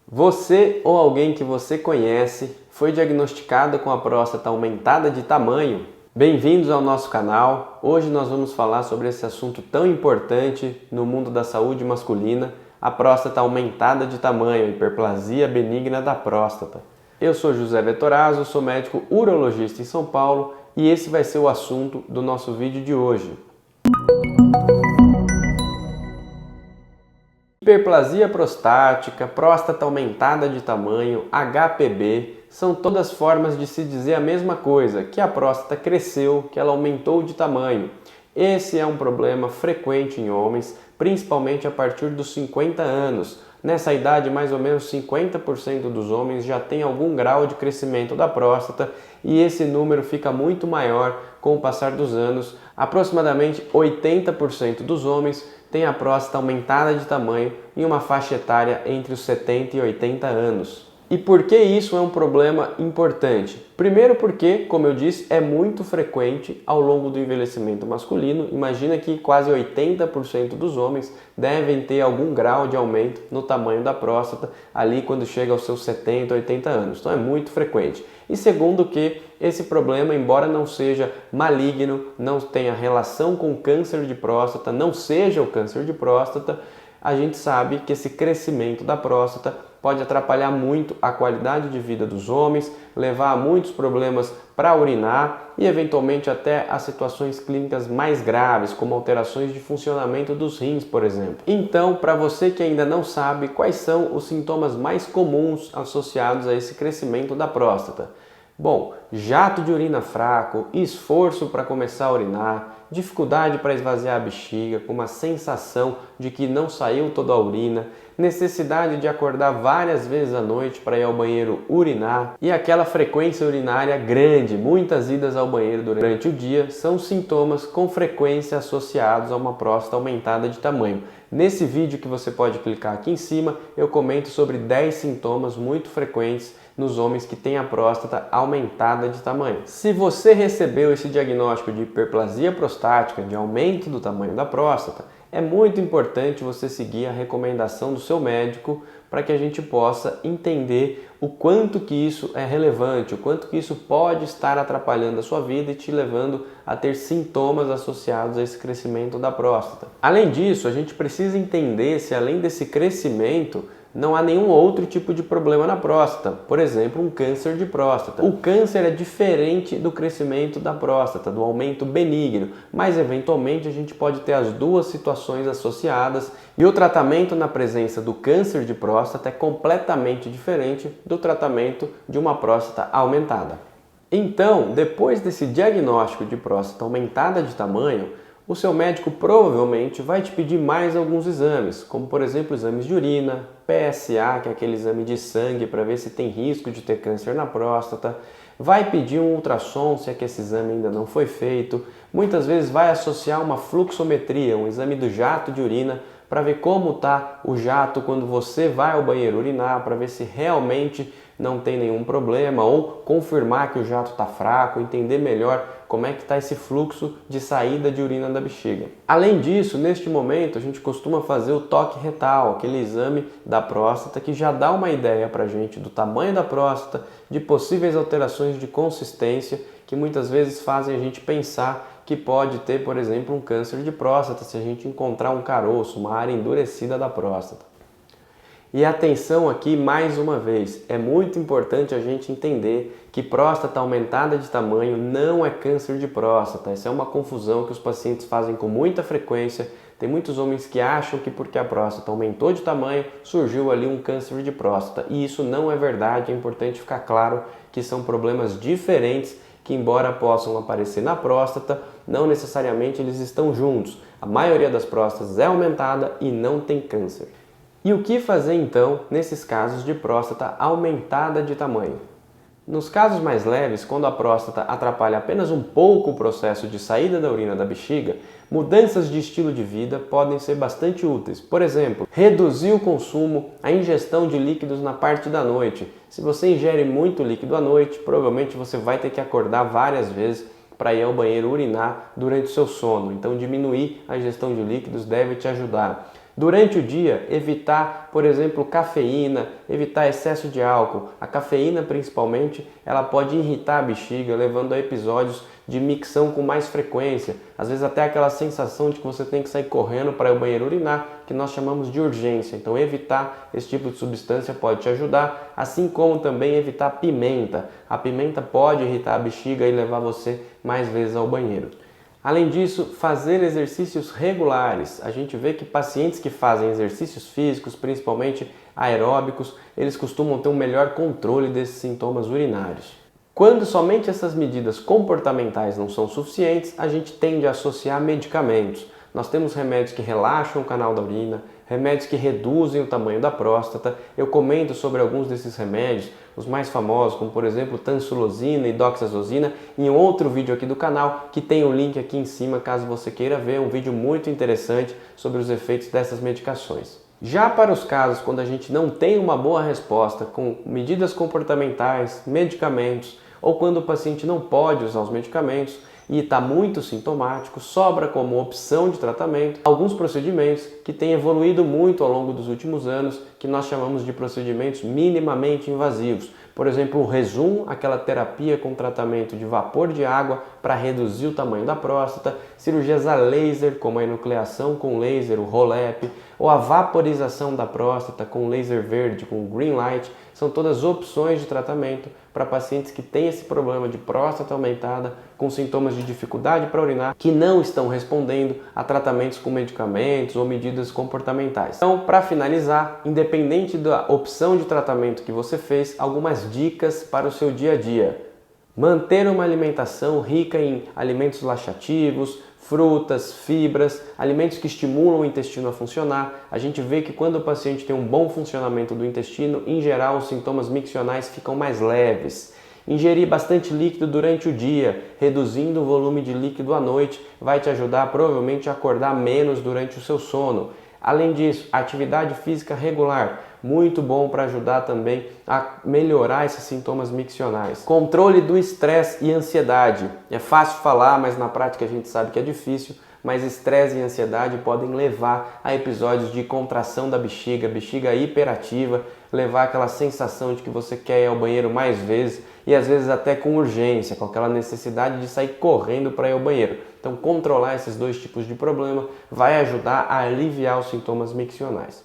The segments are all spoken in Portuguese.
Você ou alguém que você conhece foi diagnosticado com a próstata aumentada de tamanho? Bem-vindos ao nosso canal. Hoje nós vamos falar sobre esse assunto tão importante no mundo da saúde masculina, a próstata aumentada de tamanho, hiperplasia benigna da próstata. Eu sou José Vettorazzo, sou médico urologista em São Paulo e esse vai ser o assunto do nosso vídeo de hoje. Hiperplasia prostática, próstata aumentada de tamanho, HPB, são todas formas de se dizer a mesma coisa, que a próstata cresceu, que ela aumentou de tamanho. Esse é um problema frequente em homens, principalmente a partir dos 50 anos. Nessa idade, mais ou menos 50% dos homens já tem algum grau de crescimento da próstata e esse número fica muito maior com o passar dos anos. Aproximadamente 80% dos homens têm a próstata aumentada de tamanho em uma faixa etária entre os 70 e 80 anos. E por que isso é um problema importante? Primeiro porque, como eu disse, é muito frequente ao longo do envelhecimento masculino. Imagina que quase 80% dos homens devem ter algum grau de aumento no tamanho da próstata ali quando chega aos seus 70, 80 anos. Então é muito frequente. E segundo que esse problema, embora não seja maligno, não tenha relação com câncer de próstata, não seja o câncer de próstata, a gente sabe que esse crescimento da próstata pode atrapalhar muito a qualidade de vida dos homens, levar a muitos problemas para urinar e eventualmente até a situações clínicas mais graves, como alterações de funcionamento dos rins, por exemplo. Então, para você que ainda não sabe quais são os sintomas mais comuns associados a esse crescimento da próstata. Bom, jato de urina fraco, esforço para começar a urinar, dificuldade para esvaziar a bexiga, com uma sensação de que não saiu toda a urina, necessidade de acordar várias vezes à noite para ir ao banheiro urinar e aquela frequência urinária grande, muitas idas ao banheiro durante o dia, são sintomas com frequência associados a uma próstata aumentada de tamanho. Nesse vídeo que você pode clicar aqui em cima, eu comento sobre 10 sintomas muito frequentes nos homens que têm a próstata aumentada de tamanho. Se você recebeu esse diagnóstico de hiperplasia prostática, de aumento do tamanho da próstata, é muito importante você seguir a recomendação do seu médico para que a gente possa entender o quanto que isso é relevante, o quanto que isso pode estar atrapalhando a sua vida e te levando a ter sintomas associados a esse crescimento da próstata. Além disso, a gente precisa entender se além desse crescimento não há nenhum outro tipo de problema na próstata, por exemplo, um câncer de próstata. O câncer é diferente do crescimento da próstata, do aumento benigno, mas eventualmente a gente pode ter as duas situações associadas e o tratamento na presença do câncer de próstata é completamente diferente do tratamento de uma próstata aumentada. Então, depois desse diagnóstico de próstata aumentada de tamanho, o seu médico provavelmente vai te pedir mais alguns exames, como por exemplo exames de urina, PSA, que é aquele exame de sangue para ver se tem risco de ter câncer na próstata, vai pedir um ultrassom se é que esse exame ainda não foi feito, muitas vezes vai associar uma fluxometria, um exame do jato de urina, para ver como está o jato quando você vai ao banheiro urinar, para ver se realmente não tem nenhum problema ou confirmar que o jato está fraco, entender melhor como é que está esse fluxo de saída de urina da bexiga. Além disso, neste momento a gente costuma fazer o toque retal, aquele exame da próstata que já dá uma ideia para a gente do tamanho da próstata, de possíveis alterações de consistência que muitas vezes fazem a gente pensar que pode ter, por exemplo, um câncer de próstata se a gente encontrar um caroço, uma área endurecida da próstata. E atenção aqui mais uma vez, é muito importante a gente entender que próstata aumentada de tamanho não é câncer de próstata. Essa é uma confusão que os pacientes fazem com muita frequência. Tem muitos homens que acham que porque a próstata aumentou de tamanho, surgiu ali um câncer de próstata. E isso não é verdade, é importante ficar claro que são problemas diferentes que, embora possam aparecer na próstata, não necessariamente eles estão juntos. A maioria das próstatas é aumentada e não tem câncer. E o que fazer então nesses casos de próstata aumentada de tamanho? Nos casos mais leves, quando a próstata atrapalha apenas um pouco o processo de saída da urina da bexiga, mudanças de estilo de vida podem ser bastante úteis. Por exemplo, reduzir o consumo, a ingestão de líquidos na parte da noite. Se você ingere muito líquido à noite, provavelmente você vai ter que acordar várias vezes para ir ao banheiro urinar durante o seu sono. Então diminuir a ingestão de líquidos deve te ajudar. Durante o dia, evitar, por exemplo, cafeína, evitar excesso de álcool. A cafeína, principalmente, ela pode irritar a bexiga, levando a episódios de micção com mais frequência. Às vezes até aquela sensação de que você tem que sair correndo para ir ao banheiro urinar, que nós chamamos de urgência. Então evitar esse tipo de substância pode te ajudar, assim como também evitar pimenta. A pimenta pode irritar a bexiga e levar você mais vezes ao banheiro. Além disso, fazer exercícios regulares. A gente vê que pacientes que fazem exercícios físicos, principalmente aeróbicos, eles costumam ter um melhor controle desses sintomas urinários. Quando somente essas medidas comportamentais não são suficientes, a gente tende a associar medicamentos. Nós temos remédios que relaxam o canal da urina, remédios que reduzem o tamanho da próstata. Eu comento sobre alguns desses remédios, os mais famosos, como por exemplo tansulosina e doxazosina, em outro vídeo aqui do canal, que tem o link aqui em cima caso você queira ver, um vídeo muito interessante sobre os efeitos dessas medicações. Já para os casos quando a gente não tem uma boa resposta com medidas comportamentais, medicamentos, ou quando o paciente não pode usar os medicamentos e está muito sintomático, sobra como opção de tratamento alguns procedimentos que têm evoluído muito ao longo dos últimos anos, que nós chamamos de procedimentos minimamente invasivos. Por exemplo, o Rezum, aquela terapia com tratamento de vapor de água para reduzir o tamanho da próstata, cirurgias a laser, como a enucleação com laser, o ROLEP, ou a vaporização da próstata com laser verde, com green light, são todas opções de tratamento para pacientes que têm esse problema de próstata aumentada, com sintomas de dificuldade para urinar, que não estão respondendo a tratamentos com medicamentos ou medidas comportamentais. Então, para finalizar, independente da opção de tratamento que você fez, algumas dicas para o seu dia a dia. Manter uma alimentação rica em alimentos laxativos, frutas, fibras, alimentos que estimulam o intestino a funcionar. A gente vê que quando o paciente tem um bom funcionamento do intestino, em geral os sintomas miccionais ficam mais leves. Ingerir bastante líquido durante o dia, reduzindo o volume de líquido à noite, vai te ajudar provavelmente a acordar menos durante o seu sono. Além disso, atividade física regular, muito bom para ajudar também a melhorar esses sintomas miccionais. Controle do estresse e ansiedade. É fácil falar, mas na prática a gente sabe que é difícil, mas estresse e ansiedade podem levar a episódios de contração da bexiga hiperativa, levar aquela sensação de que você quer ir ao banheiro mais vezes e às vezes até com urgência, com aquela necessidade de sair correndo para ir ao banheiro. Então controlar esses dois tipos de problema vai ajudar a aliviar os sintomas miccionais.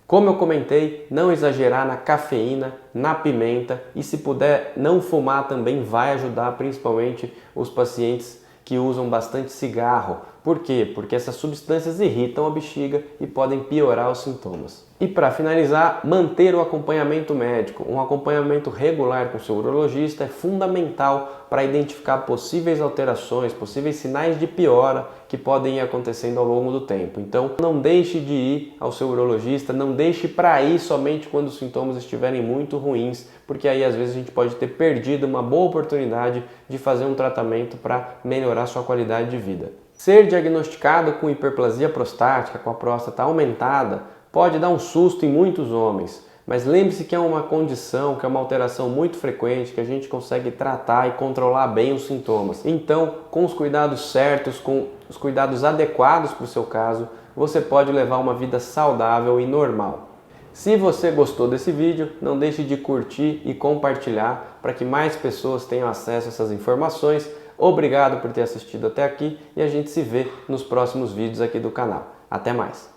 Como eu comentei, não exagerar na cafeína, na pimenta e se puder não fumar também vai ajudar principalmente os pacientes que usam bastante cigarro. Por quê? Porque essas substâncias irritam a bexiga e podem piorar os sintomas. E para finalizar, manter o acompanhamento médico. Um acompanhamento regular com o seu urologista é fundamental para identificar possíveis alterações, possíveis sinais de piora que podem ir acontecendo ao longo do tempo. Então, não deixe de ir ao seu urologista, não deixe para ir somente quando os sintomas estiverem muito ruins, porque aí às vezes a gente pode ter perdido uma boa oportunidade de fazer um tratamento para melhorar sua qualidade de vida. Ser diagnosticado com hiperplasia prostática, com a próstata aumentada, pode dar um susto em muitos homens, mas lembre-se que é uma condição, que é uma alteração muito frequente, que a gente consegue tratar e controlar bem os sintomas. Então, com os cuidados certos, com os cuidados adequados para o seu caso, você pode levar uma vida saudável e normal. Se você gostou desse vídeo, não deixe de curtir e compartilhar para que mais pessoas tenham acesso a essas informações. Obrigado por ter assistido até aqui e a gente se vê nos próximos vídeos aqui do canal. Até mais!